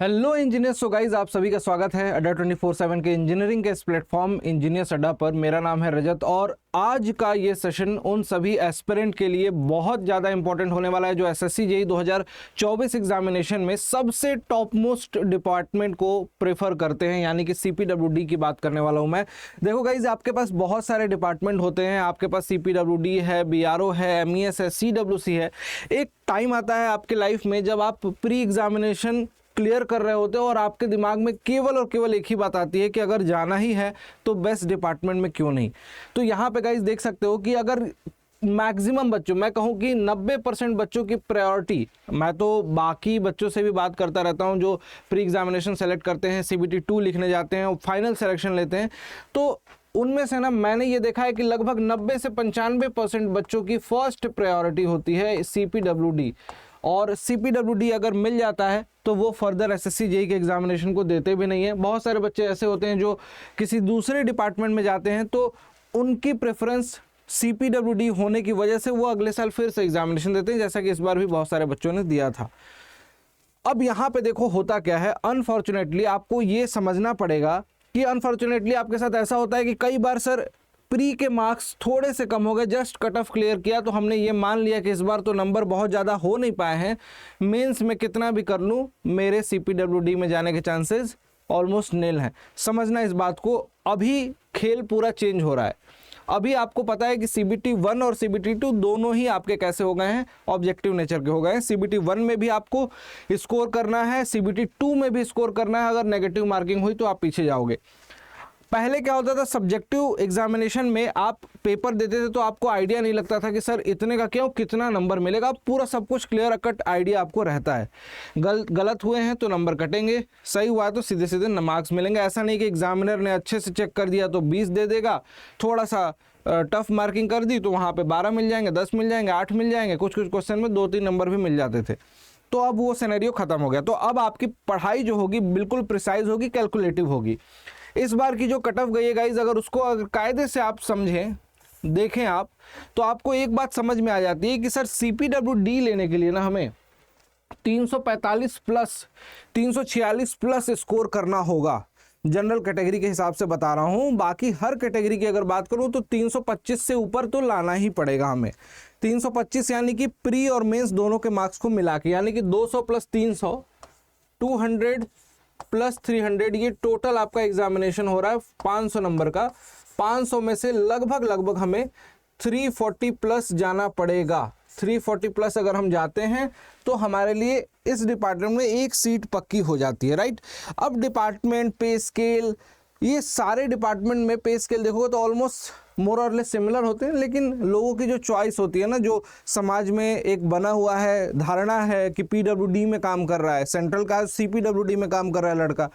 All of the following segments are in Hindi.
Hello engineers. सो गाइज आप सभी का स्वागत है अड्डा 24/7 के इंजीनियरिंग के इस प्लेटफॉर्म इंजीनियर्स अड्डा पर। मेरा नाम है रजत और आज का ये सेशन उन सभी एस्पिरेंट के लिए बहुत ज़्यादा इंपॉर्टेंट होने वाला है जो एसएससी जेईई 2024 एग्जामिनेशन में सबसे टॉप मोस्ट डिपार्टमेंट को प्रेफर करते हैं, यानी कि सीपीडब्ल्यूडी की बात करने वाला हूँ मैं। देखो गाइज, आपके पास बहुत सारे डिपार्टमेंट होते हैं। आपके पास सीपीडब्ल्यूडी है, बीआरओ है, एमईएस है, सीडब्ल्यूसी है। एक टाइम आता है आपके लाइफ में जब आप प्री एग्जामिनेशन क्लियर कर रहे होते हो और आपके दिमाग में केवल और केवल एक ही बात आती है कि अगर जाना ही है तो बेस्ट डिपार्टमेंट में क्यों नहीं। तो यहाँ पे गाइस देख सकते हो कि अगर मैक्सिमम बच्चों, मैं कहूँ कि 90% बच्चों की प्रायोरिटी, मैं तो बाकी बच्चों से भी बात करता रहता हूँ जो प्री एग्जामिनेशन सेलेक्ट करते हैं, CBT 2 लिखने जाते हैं और फाइनल सिलेक्शन लेते हैं, तो उनमें से ना मैंने ये देखा है कि लगभग 90 से 95% बच्चों की फर्स्ट प्रायोरिटी होती है CPWD। और CPWD अगर मिल जाता है तो वो फर्दर एसएससी जेईई के एग्जामिनेशन को देते भी नहीं है। बहुत सारे बच्चे ऐसे होते हैं जो किसी दूसरे डिपार्टमेंट में जाते हैं तो उनकी प्रेफरेंस CPWD होने की वजह से वो अगले साल फिर से एग्जामिनेशन देते हैं, जैसा कि इस बार भी बहुत सारे बच्चों ने दिया था। अब यहाँ पे देखो होता क्या है, अनफॉर्चुनेटली आपको ये समझना पड़ेगा कि अनफॉर्चुनेटली आपके साथ ऐसा होता है कि कई बार सर प्री के मार्क्स थोड़े से कम हो गए, जस्ट कट ऑफ क्लियर किया तो हमने ये मान लिया कि इस बार तो नंबर बहुत ज़्यादा हो नहीं पाए हैं, मेंस में कितना भी कर लूँ मेरे CPWD में जाने के चांसेस ऑलमोस्ट नील हैं। समझना इस बात को, अभी खेल पूरा चेंज हो रहा है। अभी आपको पता है कि CBT 1 और CBT 2 दोनों ही आपके कैसे हो गए हैं, ऑब्जेक्टिव नेचर के हो गए हैं। CBT 1 में भी आपको स्कोर करना है, CBT 2 में भी स्कोर करना है। अगर नेगेटिव मार्किंग हुई तो आप पीछे जाओगे। पहले क्या होता था, सब्जेक्टिव एग्जामिनेशन में आप पेपर देते थे तो आपको आइडिया नहीं लगता था कि सर इतने का क्यों, कितना नंबर मिलेगा। पूरा सब कुछ क्लियर कट आइडिया आपको रहता है। गलत हुए हैं तो नंबर कटेंगे, सही हुआ है तो सीधे सीधे मार्क्स मिलेंगे। ऐसा नहीं कि एग्जामिनर ने अच्छे से चेक कर दिया तो 20 दे देगा, थोड़ा सा टफ मार्किंग कर दी तो वहाँ पे 12 मिल जाएंगे, 10 मिल जाएंगे, 8 मिल जाएंगे, कुछ कुछ क्वेश्चन में 2-3 नंबर भी मिल जाते थे। तो अब वो सिनेरियो खत्म हो गया। तो अब आपकी पढ़ाई जो होगी बिल्कुल प्रिसाइज होगी, कैलकुलेटिव होगी। इस बार की जो कट ऑफ गई है गाइज, अगर उसको अगर कायदे से आप समझें, देखें आप, तो आपको एक बात समझ में आ जाती है कि सर CPWD लेने के लिए ना हमें 345 प्लस 346 प्लस स्कोर करना होगा। जनरल कैटेगरी के हिसाब से बता रहा हूँ, बाकी हर कैटेगरी की अगर बात करूँ तो 325 से ऊपर तो लाना ही पड़ेगा हमें। 325 यानी कि प्री और मेंस दोनों के मार्क्स को मिला के, यानी कि 200 प्लस 300, 200 प्लस 300, ये टोटल आपका एग्जामिनेशन हो रहा है 500 नंबर का। 500 में से लगभग हमें 340 प्लस जाना पड़ेगा। 340 प्लस अगर हम जाते हैं तो हमारे लिए इस डिपार्टमेंट में एक सीट पक्की हो जाती है, राइट। अब डिपार्टमेंट पे स्केल, ये सारे डिपार्टमेंट में पे स्केल देखोगे तो ऑलमोस्ट मोर और लेस सिमिलर होते हैं, लेकिन लोगों की जो चॉइस होती है ना, जो समाज में एक बना हुआ है धारणा है कि PWD में काम कर रहा है, सेंट्रल का CPWD में काम कर रहा है लड़का,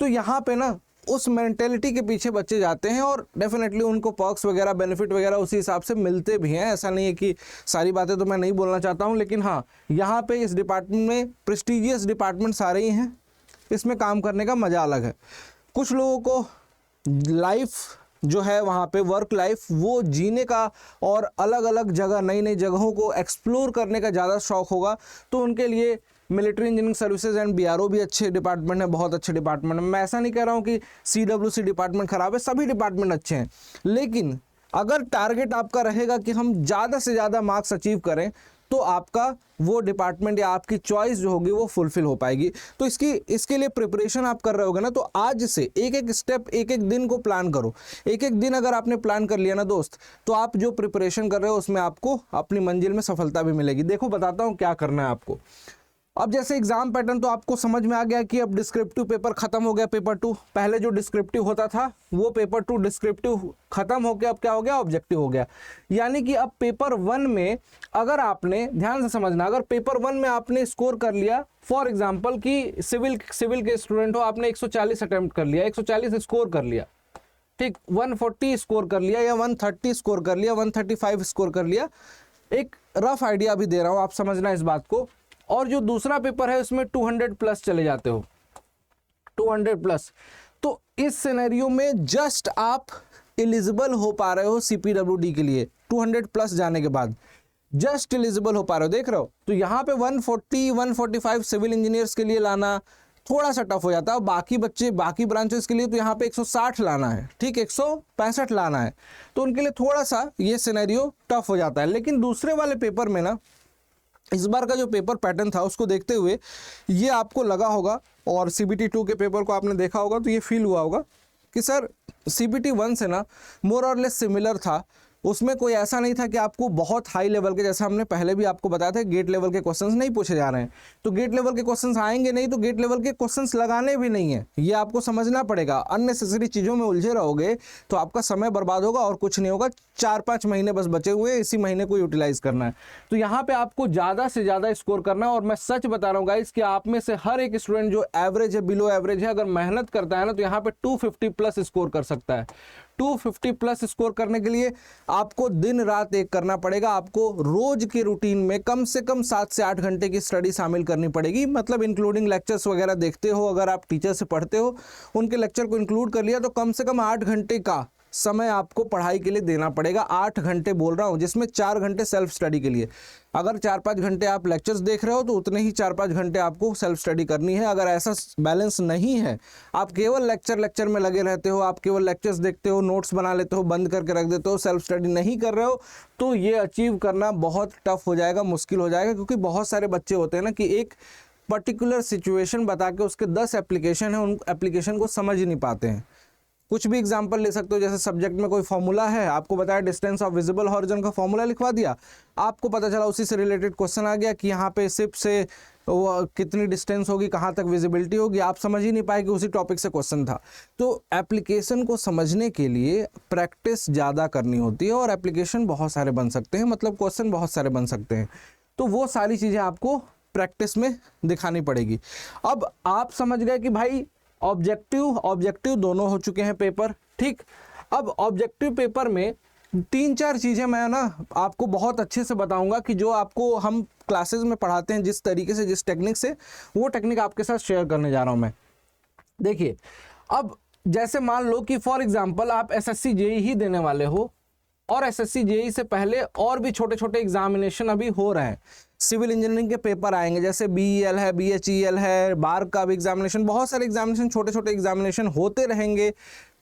तो यहाँ पे ना उस मेंटेलिटी के पीछे बच्चे जाते हैं और डेफिनेटली उनको पर्क्स वगैरह, बेनिफिट वगैरह उसी हिसाब से मिलते भी हैं। ऐसा नहीं है कि सारी बातें तो मैं नहीं बोलना चाहता हूँ, लेकिन हाँ, यहाँ पे इस डिपार्टमेंट में प्रेस्टिजियस डिपार्टमेंट सारे ही हैं, इसमें काम करने का मज़ा अलग है। कुछ लोगों को लाइफ जो है वहाँ पे, वर्क लाइफ वो जीने का और अलग अलग जगह, नई नई जगहों को एक्सप्लोर करने का ज़्यादा शौक होगा, तो उनके लिए military engineering services and BRO भी अच्छे डिपार्टमेंट है, बहुत अच्छे डिपार्टमेंट है। मैं ऐसा नहीं कह रहा हूँ कि CWC डिपार्टमेंट खराब है, सभी डिपार्टमेंट अच्छे हैं, लेकिन अगर टारगेट आपका रहेगा कि हम ज़्यादा से ज़्यादा मार्क्स अचीव करें तो आपका वो डिपार्टमेंट या आपकी चॉइस जो होगी वो फुलफिल हो पाएगी। तो इसके लिए प्रिपरेशन आप कर रहे होगे ना, तो आज से एक एक स्टेप, एक एक दिन को प्लान करो। एक एक दिन अगर आपने प्लान कर लिया ना दोस्त, तो आप जो प्रिपरेशन कर रहे हो उसमें आपको अपनी मंजिल में सफलता भी मिलेगी। देखो बताता हूँ क्या करना है आपको। अब जैसे एग्जाम पैटर्न तो आपको समझ में आ गया कि अब डिस्क्रिप्टिव पेपर खत्म हो गया, पेपर 2। पहले जो डिस्क्रिप्टिव होता था वो पेपर 2 डिस्क्रिप्टिव खत्म हो गया, अब क्या हो गया, ऑब्जेक्टिव हो गया। यानी कि अब पेपर 1 में अगर आपने, ध्यान से समझना, अगर पेपर 1 में आपने स्कोर कर लिया, फॉर एग्जाम्पल कि सिविल के स्टूडेंट हो, आपने 140 अटेम्प्ट कर लिया, 140 स्कोर कर लिया, ठीक, 140 स्कोर कर लिया या 130 स्कोर कर लिया, 135 स्कोर कर लिया, एक रफ आइडिया भी दे रहा हूँ, आप समझना इस बात को। और जो दूसरा पेपर है उसमें 200 प्लस चले जाते हो, 200 प्लस, तो इस सिनेरियो में जस्ट आप एलिजिबल हो पा रहे हो CPWD के लिए। 200 प्लस जाने के बाद जस्ट एलिजिबल हो पा रहे हो, देख रहे हो। तो यहाँ पे 140 145 सिविल इंजीनियर्स के लिए लाना, थोड़ा सा टफ हो जाता है। बाकी बच्चे बाकी ब्रांचेस के लिए तो यहाँ पे 160 लाना है, ठीक, 165 लाना है, तो उनके लिए थोड़ा सा ये सिनेरियो टफ हो जाता है। लेकिन दूसरे वाले पेपर में ना, इस बार का जो पेपर पैटर्न था उसको देखते हुए ये आपको लगा होगा, और CBT 2 के पेपर को आपने देखा होगा तो ये फील हुआ होगा कि सर CBT 1 से ना मोर और लेस सिमिलर था। उसमें कोई ऐसा नहीं था कि आपको बहुत हाई लेवल के, जैसे हमने पहले भी आपको बताया था, गेट लेवल के क्वेश्चंस नहीं पूछे जा रहे हैं। तो गेट लेवल के क्वेश्चंस आएंगे नहीं, तो गेट लेवल के क्वेश्चंस लगाने भी नहीं है, ये आपको समझना पड़ेगा। अननेसेसरी चीज़ों में उलझे रहोगे तो आपका समय बर्बाद होगा और कुछ नहीं होगा। 4-5 महीने बस बचे हुए हैं, इसी महीने को यूटिलाइज करना है। तो यहाँ पे आपको ज़्यादा से ज़्यादा स्कोर करना है। और मैं सच बता रहा हूँ गाइस कि आप में से हर एक स्टूडेंट जो एवरेज है, बिलो एवरेज है, अगर मेहनत करता है ना तो यहाँ पे 250 प्लस स्कोर कर सकता है। 250 प्लस स्कोर करने के लिए आपको दिन रात एक करना पड़ेगा। आपको रोज के रूटीन में कम से कम 7 से 8 घंटे की स्टडी शामिल करनी पड़ेगी, मतलब इंक्लूडिंग लेक्चर्स वगैरह देखते हो, अगर आप टीचर से पढ़ते हो उनके लेक्चर को इंक्लूड कर लिया तो कम से कम 8 घंटे का समय आपको पढ़ाई के लिए देना पड़ेगा। 8 घंटे बोल रहा हूँ, जिसमें 4 घंटे सेल्फ स्टडी के लिए। अगर 4-5 घंटे आप लेक्चर्स देख रहे हो तो उतने ही 4-5 घंटे आपको सेल्फ स्टडी करनी है। अगर ऐसा बैलेंस नहीं है, आप केवल लेक्चर में लगे रहते हो, आप केवल लेक्चर्स देखते हो, नोट्स बना लेते हो, बंद करके रख देते हो, सेल्फ स्टडी नहीं कर रहे हो, तो ये अचीव करना बहुत टफ हो जाएगा, मुश्किल हो जाएगा। क्योंकि बहुत सारे बच्चे होते हैं ना कि एक पर्टिकुलर सिचुएशन बता के उसके 10 एप्लीकेशन है, उन एप्लीकेशन को समझ ही नहीं पाते हैं। कुछ भी एग्जांपल ले सकते हो, जैसे सब्जेक्ट में कोई फॉर्मूला है, आपको बताया डिस्टेंस ऑफ विजिबल हॉरिजॉन का फॉर्मूला लिखवा दिया, आपको पता चला उसी से रिलेटेड क्वेश्चन आ गया कि यहाँ पे शिप से वो कितनी डिस्टेंस होगी, कहाँ तक विजिबिलिटी होगी, आप समझ ही नहीं पाए कि उसी टॉपिक से क्वेश्चन था। तो एप्लीकेशन को समझने के लिए प्रैक्टिस ज़्यादा करनी होती है, और एप्लीकेशन बहुत सारे बन सकते हैं, मतलब क्वेश्चन बहुत सारे बन सकते हैं। तो वो सारी चीज़ें आपको प्रैक्टिस में दिखानी पड़ेगी। अब आप समझ गए कि भाई ऑब्जेक्टिव दोनों हो चुके हैं पेपर, ठीक। अब ऑब्जेक्टिव पेपर में 3-4 चीज़ें मैं ना आपको बहुत अच्छे से बताऊंगा कि जो आपको हम क्लासेस में पढ़ाते हैं, जिस तरीके से, जिस टेक्निक से, वो टेक्निक आपके साथ शेयर करने जा रहा हूं मैं। देखिए, अब जैसे मान लो कि फॉर एग्जांपल आप SSC JEE ही देने वाले हो, और SSC JEE से पहले और भी छोटे छोटे एग्जामिनेशन अभी हो रहे हैं। सिविल इंजीनियरिंग के पेपर आएंगे, जैसे BEL है, BHEL है, बार का भी एग्जामिनेशन, बहुत सारे एग्जामिनेशन, छोटे छोटे एग्जामिनेशन होते रहेंगे।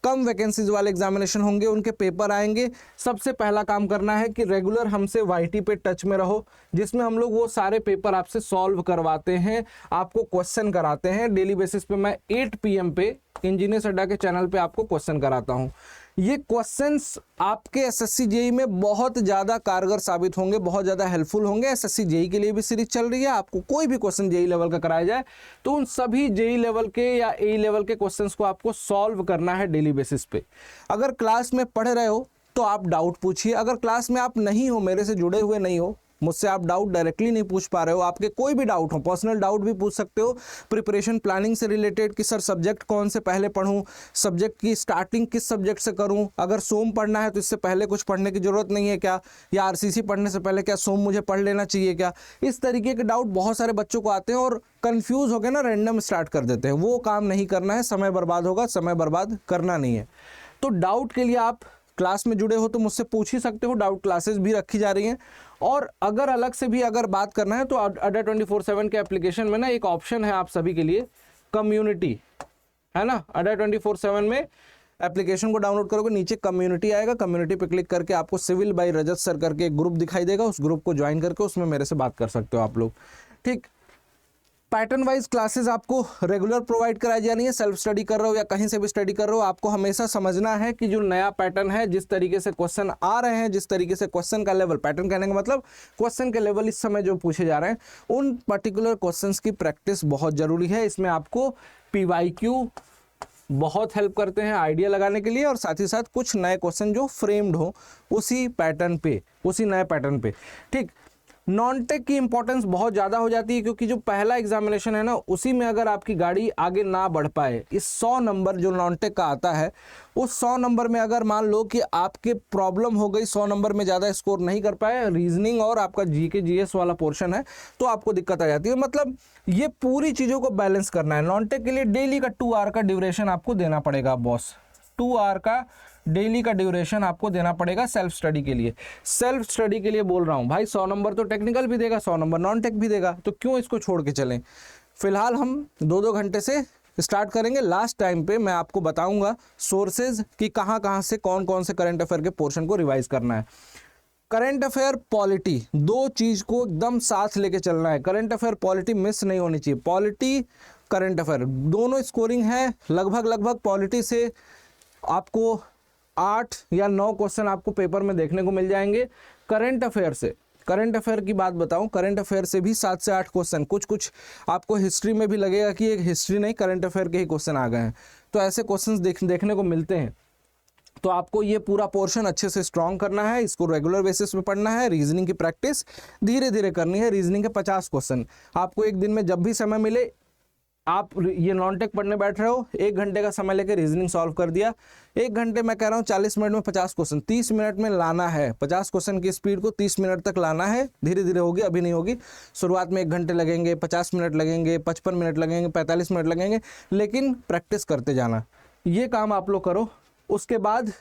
कम वैकेंसीज वाले एग्जामिनेशन होंगे, उनके पेपर आएंगे। सबसे पहला काम करना है कि रेगुलर हमसे YT पे टच में रहो, जिसमें हम लोग वो सारे पेपर आपसे सॉल्व करवाते हैं, आपको क्वेश्चन कराते हैं डेली बेसिस पे। मैं 8 PM पे इंजीनियर्स अड्डा के चैनल पे आपको क्वेश्चन कराता हूँ। ये क्वेश्चंस आपके SSC JEE में बहुत ज़्यादा कारगर साबित होंगे, बहुत ज़्यादा हेल्पफुल होंगे। SSC JEE के लिए भी सीरीज चल रही है, आपको कोई भी क्वेश्चन JEE लेवल का कराया जाए तो उन सभी JEE लेवल के या AE लेवल के क्वेश्चंस को आपको सॉल्व करना है डेली बेसिस पे। अगर क्लास में पढ़ रहे हो तो आप डाउट पूछिए, अगर क्लास में आप नहीं हो, मेरे से जुड़े हुए नहीं हो, मुझसे आप डाउट डायरेक्टली नहीं पूछ पा रहे हो, आपके कोई भी डाउट हो, पर्सनल डाउट भी पूछ सकते हो प्रिपरेशन प्लानिंग से रिलेटेड, कि सर सब्जेक्ट कौन से पहले पढूं, सब्जेक्ट की स्टार्टिंग किस सब्जेक्ट से करूं, अगर सोम पढ़ना है तो इससे पहले कुछ पढ़ने की जरूरत नहीं है क्या, या RCC पढ़ने से पहले क्या सोम मुझे पढ़ लेना चाहिए क्या। इस तरीके के डाउट बहुत सारे बच्चों को आते हैं और कंफ्यूज होकर ना रैंडम स्टार्ट कर देते हैं। वो काम नहीं करना है, समय बर्बाद होगा, समय बर्बाद करना नहीं है। तो डाउट के लिए आप क्लास में जुड़े हो तो मुझसे पूछ ही सकते हो, डाउट क्लासेस भी रखी जा रही हैं। और अगर अलग से भी अगर बात करना है तो अड्डा 24/7 के एप्लीकेशन में ना एक ऑप्शन है आप सभी के लिए, कम्युनिटी, है ना। अड्डा 24/7 में एप्लीकेशन को डाउनलोड करोगे, नीचे कम्युनिटी आएगा, कम्युनिटी पे क्लिक करके आपको सिविल बाय रजत सर करके एक ग्रुप दिखाई देगा, उस ग्रुप को ज्वाइन करके उसमें मेरे से बात कर सकते हो आप लोग, ठीक। पैटर्न वाइज क्लासेस आपको रेगुलर प्रोवाइड कराई जा रही है, सेल्फ स्टडी कर रहे हो या कहीं से भी स्टडी कर रहे हो, आपको हमेशा समझना है कि जो नया पैटर्न है, जिस तरीके से क्वेश्चन आ रहे हैं, जिस तरीके से क्वेश्चन का लेवल, पैटर्न कहने का मतलब क्वेश्चन के लेवल इस समय जो पूछे जा रहे हैं, उन पर्टिकुलर क्वेश्चंस की प्रैक्टिस बहुत जरूरी है। इसमें आपको PYQ बहुत हेल्प करते हैं आइडिया लगाने के लिए, और साथ ही साथ कुछ नए क्वेश्चन जो फ्रेम्ड हो उसी पैटर्न पे, उसी नए पैटर्न पे, ठीक। नॉन टेक की इंपॉर्टेंस बहुत ज़्यादा हो जाती है, क्योंकि जो पहला एग्जामिनेशन है ना, उसी में अगर आपकी गाड़ी आगे ना बढ़ पाए, इस 100 नंबर जो नॉन टेक का आता है, उस 100 नंबर में अगर मान लो कि आपके प्रॉब्लम हो गई, 100 नंबर में ज़्यादा स्कोर नहीं कर पाए, रीजनिंग और आपका GK GS वाला पोर्शन है, तो आपको दिक्कत आ जाती है। मतलब ये पूरी चीज़ों को बैलेंस करना है। नॉन टेक के लिए डेली का 2 आवर का ड्यूरेशन आपको देना पड़ेगा बॉस, 2 आवर का डेली का ड्यूरेशन आपको देना पड़ेगा सेल्फ स्टडी के लिए। सेल्फ स्टडी के लिए बोल रहा हूँ भाई, 100 नंबर तो टेक्निकल भी देगा, 100 नंबर नॉन टेक भी देगा, तो क्यों इसको छोड़ के चलें। फिलहाल हम 2-2 घंटे से स्टार्ट करेंगे। लास्ट टाइम पे मैं आपको बताऊंगा सोर्सेज कि कहाँ कहाँ से कौन कौन से करंट अफेयर के पोर्शन को रिवाइज करना है। करंट अफेयर पॉलिटी, दो चीज को एकदम साथ लेके चलना है। करंट अफेयर पॉलिटी मिस नहीं होनी चाहिए। पॉलिटी करंट अफेयर दोनों स्कोरिंग है लगभग। पॉलिटी से आपको 8 या 9 क्वेश्चन आपको पेपर में देखने को मिल जाएंगे। करंट अफेयर से, करंट अफेयर की बात बताऊं, करंट अफेयर से भी 7 से 8 क्वेश्चन, कुछ आपको हिस्ट्री में भी लगेगा कि एक हिस्ट्री नहीं करंट अफेयर के ही क्वेश्चन आ गए हैं। तो ऐसे क्वेश्चंस देखने को मिलते हैं। तो आपको ये पूरा पोर्शन अच्छे से स्ट्रॉन्ग करना है, इसको रेगुलर बेसिस पे पढ़ना है। रीजनिंग की प्रैक्टिस धीरे धीरे करनी है। रीजनिंग के 50 क्वेश्चन आपको एक दिन में जब भी समय मिले, आप ये नॉन टेक पढ़ने बैठ रहे हो, 1 घंटे का समय लेकर रीजनिंग सॉल्व कर दिया। 1 घंटे मैं कह रहा हूँ 40 मिनट में 50 क्वेश्चन 30 मिनट में लाना है। 50 क्वेश्चन की स्पीड को 30 मिनट तक लाना है। धीरे धीरे होगी, अभी नहीं होगी। शुरुआत में 1 घंटे लगेंगे, 50 मिनट लगेंगे, 55 मिनट लगेंगे, 45 मिनट लगेंगे, लेकिन प्रैक्टिस करते जाना। ये काम आप लोग करो, उसके बाद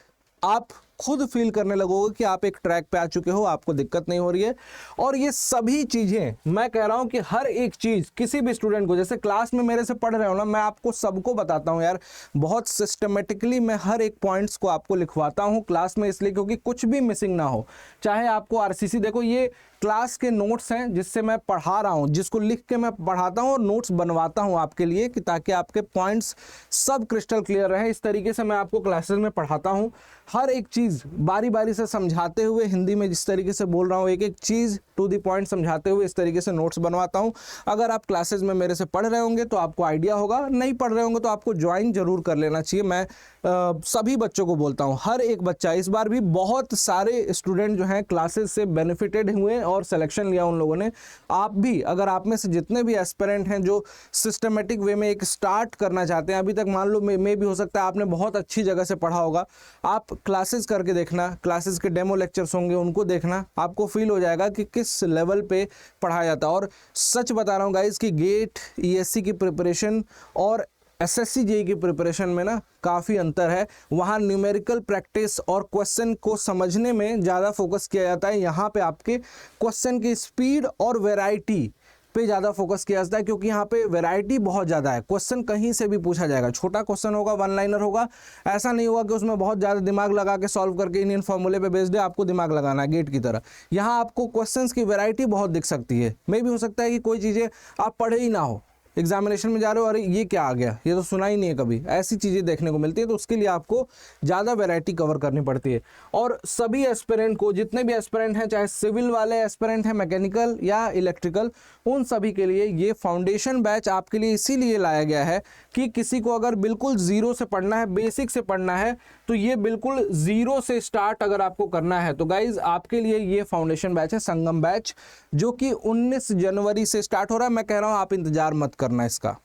आप खुद फील करने लगोगे कि आप एक ट्रैक पे आ चुके हो, आपको दिक्कत नहीं हो रही है। और ये सभी चीजें मैं कह रहा हूं कि हर एक चीज किसी भी स्टूडेंट को, जैसे क्लास में मेरे से पढ़ रहे हो ना, मैं आपको सबको बताता हूं यार, बहुत सिस्टमेटिकली मैं हर एक पॉइंट्स को आपको लिखवाता हूं क्लास में, इसलिए क्योंकि कुछ भी मिसिंग ना हो। चाहे आपको आरसीसी, देखो ये क्लास के नोट्स हैं जिससे मैं पढ़ा रहा हूं, जिसको लिख के मैं पढ़ाता हूं और नोट्स बनवाता हूं आपके लिए, कि ताकि आपके पॉइंट्स सब क्रिस्टल क्लियर रहे। इस तरीके से मैं आपको क्लासेस में पढ़ाता हूं। हर एक चीज़ बारी बारी से समझाते हुए, हिंदी में जिस तरीके से बोल रहा हूँ, एक एक चीज़ टू द पॉइंट समझाते हुए इस तरीके से नोट्स बनवाता हूँ। अगर आप क्लासेस में मेरे से पढ़ रहे होंगे तो आपको आइडिया होगा, नहीं पढ़ रहे होंगे तो आपको ज्वाइन जरूर कर लेना चाहिए। मैं सभी बच्चों को बोलता हूँ, हर एक बच्चा, इस बार भी बहुत सारे स्टूडेंट जो हैं क्लासेस से बेनिफिटेड हुए और सिलेक्शन लिया उन लोगों ने। आप भी, अगर आप में से जितने भी एस्पिरेंट हैं जो सिस्टमेटिक वे में एक स्टार्ट करना चाहते हैं, अभी तक मान लो मे भी हो सकता है आपने बहुत अच्छी जगह से पढ़ा होगा, आप क्लासेस करके देखना, क्लासेस के डेमो लेक्चर्स होंगे उनको देखना, आपको फील हो जाएगा कि किस लेवल पे पढ़ाया जाता है। और सच बता रहा हूँ गाइस कि गेट, ईएससी की प्रिपरेशन और एसएससी जेईई की प्रिपरेशन में ना काफ़ी अंतर है। वहाँ न्यूमेरिकल प्रैक्टिस और क्वेश्चन को समझने में ज़्यादा फोकस किया जाता है। यहाँ पे आपके क्वेश्चन की स्पीड और वैरायटी पे ज़्यादा फोकस किया जाता है, क्योंकि यहाँ पे वैरायटी बहुत ज़्यादा है। क्वेश्चन कहीं से भी पूछा जाएगा, छोटा क्वेश्चन होगा, 1 लाइनर होगा, ऐसा नहीं होगा कि उसमें बहुत ज़्यादा दिमाग लगा के सॉल्व करके इंडियन फॉर्मूले पे बेस्ड है, आपको दिमाग लगाना है गेट की तरह। यहाँ आपको क्वेश्चंस की वैरायटी बहुत दिख सकती है। मे भी हो सकता है कि कोई चीज़ें आप पढ़े ही ना हो, एग्जामिनेशन में जा रहे हो, अरे ये क्या आ गया, ये तो सुना ही नहीं है कभी, ऐसी चीज़ें देखने को मिलती है। तो उसके लिए आपको ज़्यादा वैरायटी कवर करनी पड़ती है। और सभी एस्पिरेंट को, जितने भी एस्पिरेंट हैं, चाहे सिविल वाले एस्पिरेंट हैं, मैकेनिकल या इलेक्ट्रिकल, उन सभी के लिए ये फाउंडेशन बैच आपके लिए इसीलिए लाया गया है कि किसी को अगर बिल्कुल ज़ीरो से पढ़ना है, बेसिक से पढ़ना है, तो ये बिल्कुल ज़ीरो से स्टार्ट अगर आपको करना है तो गाइज आपके लिए ये फाउंडेशन बैच है, संगम बैच, जो कि 19 जनवरी से स्टार्ट हो रहा है। मैं कह रहा हूँ आप इंतज़ार मत करना इसका।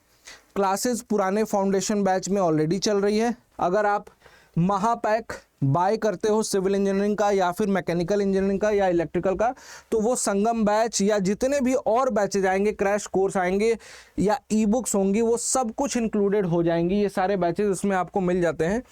क्लासेस पुराने फाउंडेशन बैच में ऑलरेडी चल रही है। अगर आप महापैक बाय करते हो सिविल इंजीनियरिंग का या फिर मैकेनिकल इंजीनियरिंग का या इलेक्ट्रिकल का, तो वो संगम बैच या जितने भी और बैचेज आएंगे, क्रैश कोर्स आएंगे या ई बुक्स होंगी, वो सब कुछ इंक्लूडेड हो जाएंगी। ये सारे बैचेज इसमें आपको मिल जाते हैं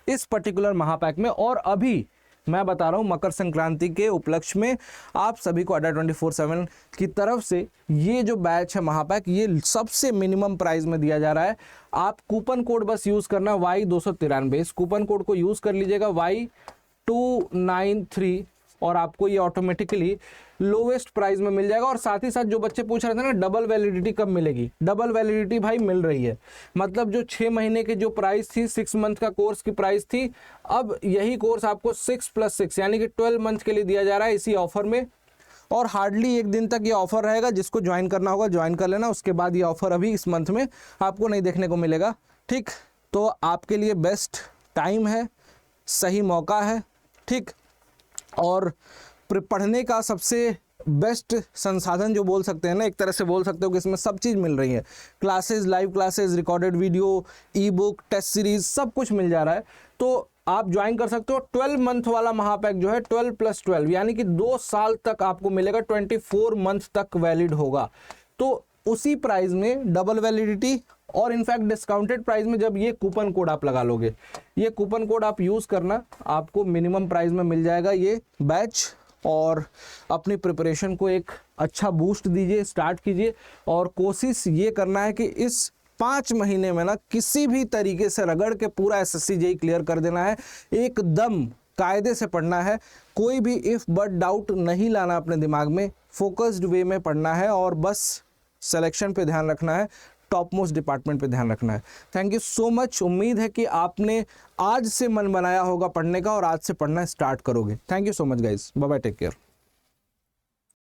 इस पर्टिकुलर महापैक में। और अभी मैं बता रहा हूँ मकर संक्रांति के उपलक्ष्य में आप सभी को अड्डा 24/7 की तरफ से ये जो बैच है महापैक, ये सबसे मिनिमम प्राइस में दिया जा रहा है। आप कूपन कोड बस यूज़ करना Y293, इस कूपन कोड को यूज़ कर लीजिएगा Y293, और आपको ये ऑटोमेटिकली लोवेस्ट प्राइस में मिल जाएगा। और साथ ही साथ जो बच्चे पूछ रहे थे ना डबल वैलिडिटी कब मिलेगी, डबल वैलिडिटी भाई मिल रही है। मतलब जो 6 महीने की जो प्राइस थी, 6 मंथ का कोर्स की प्राइस थी, अब यही कोर्स आपको 6+6 यानी कि 12 मंथ के लिए दिया जा रहा है इसी ऑफर में। और हार्डली 1 दिन तक ये ऑफर रहेगा, जिसको ज्वाइन करना होगा ज्वाइन कर लेना, उसके बाद ये ऑफर अभी इस मंथ में आपको नहीं देखने को मिलेगा। ठीक, तो आपके लिए बेस्ट टाइम है, सही मौका है। ठीक, और पढ़ने का सबसे बेस्ट संसाधन जो बोल सकते हैं ना, एक तरह से बोल सकते हो कि इसमें सब चीज़ मिल रही है। Classes, live classes, recorded video, e book, test series, सब कुछ मिल जा रहा है। तो आप ज्वाइन कर सकते हो। 12 मंथ वाला महापैक जो है 12+12 यानी कि 2 साल तक आपको मिलेगा, 24 मंथ तक वैलिड होगा। तो उसी प्राइस में डबल वैलिडिटी और इनफैक्ट डिस्काउंटेड प्राइस में जब ये कूपन कोड आप लगा लोगे, ये कूपन कोड आप यूज़ करना, आपको मिनिमम प्राइस में मिल जाएगा ये बैच, और अपनी प्रिपरेशन को एक अच्छा बूस्ट दीजिए, स्टार्ट कीजिए और कोशिश ये करना है कि इस 5 महीने में ना किसी भी तरीके से रगड़ के पूरा एसएससी जेईई क्लियर कर देना है। एकदम कायदे से पढ़ना है, कोई भी इफ बट डाउट नहीं लाना अपने दिमाग में, फोकस्ड वे में पढ़ना है और बस सिलेक्शन पे ध्यान रखना है, टॉप मोस्ट डिपार्टमेंट पे ध्यान रखना है। Thank you so much. उम्मीद है कि आपने आज से मन बनाया होगा पढ़ने का और आज से पढ़ना स्टार्ट करोगे। Thank you so much guys, bye bye, take care.